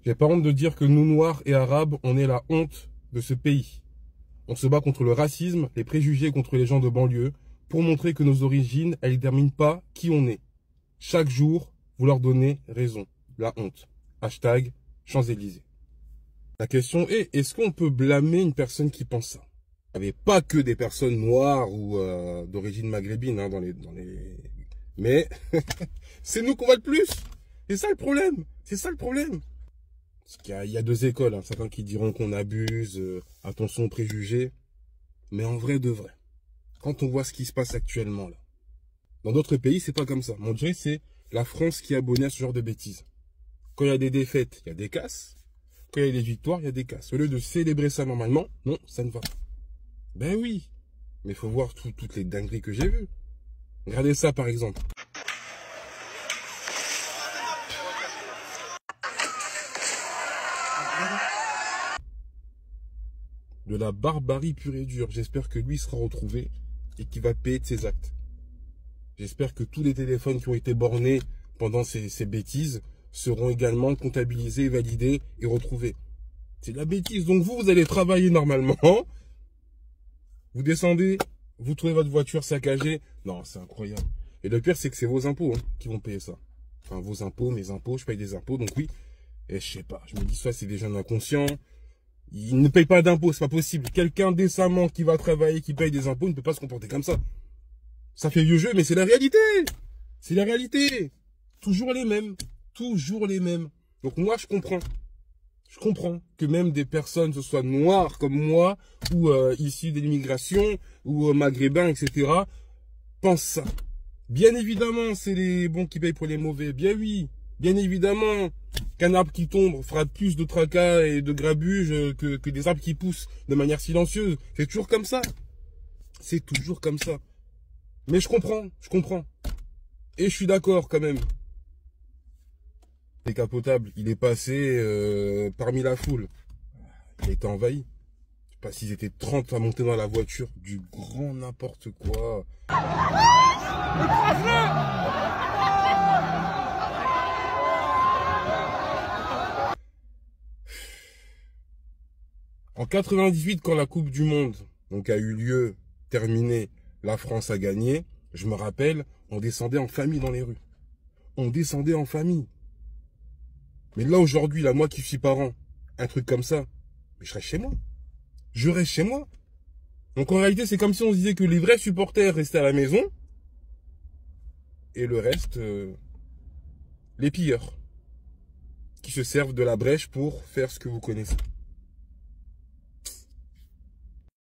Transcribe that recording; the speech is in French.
J'ai pas honte de dire que nous, Noirs et Arabes, on est la honte de ce pays. On se bat contre le racisme, les préjugés contre les gens de banlieue, pour montrer que nos origines, elles ne déterminent pas qui on est. Chaque jour, vous leur donnez raison. La honte. Hashtag Champs-Élysées. La question est, est-ce qu'on peut blâmer une personne qui pense ça? Il n'y avait pas que des personnes noires ou d'origine maghrébine hein, dans les... Mais c'est nous qu'on va le plus. C'est ça le problème. C'est ça le problème. Parce qu'il y a deux écoles. Hein. Certains qui diront qu'on abuse, attention aux préjugés. Mais en vrai de vrai, quand on voit ce qui se passe actuellement là, dans d'autres pays, c'est pas comme ça. On dirait que c'est la France qui est abonnée à ce genre de bêtises. Quand il y a des défaites, il y a des casses. Quand il y a des victoires, il y a des casses. Au lieu de célébrer ça normalement, non, ça ne va pas. Ben oui. Mais il faut voir toutes les dingueries que j'ai vues. Regardez ça par exemple. De la barbarie pure et dure. J'espère que lui sera retrouvé et qu'il va payer de ses actes. J'espère que tous les téléphones qui ont été bornés pendant ces bêtises seront également comptabilisés, validés et retrouvés. C'est de la bêtise. Donc vous allez travailler normalement. Vous descendez, vous trouvez votre voiture saccagée. Non, c'est incroyable. Et le pire, c'est que c'est vos impôts hein, qui vont payer ça. Enfin, vos impôts, mes impôts, je paye des impôts. Donc oui, et je sais pas. Je me dis soit c'est des jeunes inconscients. Ils ne payent pas d'impôts, c'est pas possible. Quelqu'un décemment qui va travailler, qui paye des impôts, ne peut pas se comporter comme ça. Ça fait vieux jeu, mais c'est la réalité. C'est la réalité. Toujours les mêmes. Toujours les mêmes. Donc moi, je comprends. Je comprends que même des personnes, ce soit noires comme moi, ou issues de l'immigration, ou maghrébins, etc., pensent ça. Bien évidemment, c'est les bons qui payent pour les mauvais. Bien oui. Bien évidemment qu'un arbre qui tombe fera plus de tracas et de grabuge que des arbres qui poussent de manière silencieuse. C'est toujours comme ça. C'est toujours comme ça. Mais je comprends. Et je suis d'accord quand même. Décapotable, il est passé parmi la foule. Il a été envahi. Je sais pas s'ils étaient 30 à monter dans la voiture. Du grand n'importe quoi. En 98, quand la Coupe du Monde donc, a eu lieu, terminée, la France a gagné, je me rappelle, on descendait en famille dans les rues. On descendait en famille. Mais là, aujourd'hui, là, moi qui suis parent, un truc comme ça, mais je reste chez moi. Je reste chez moi. Donc en réalité, c'est comme si on se disait que les vrais supporters restaient à la maison et le reste, les pilleurs qui se servent de la brèche pour faire ce que vous connaissez.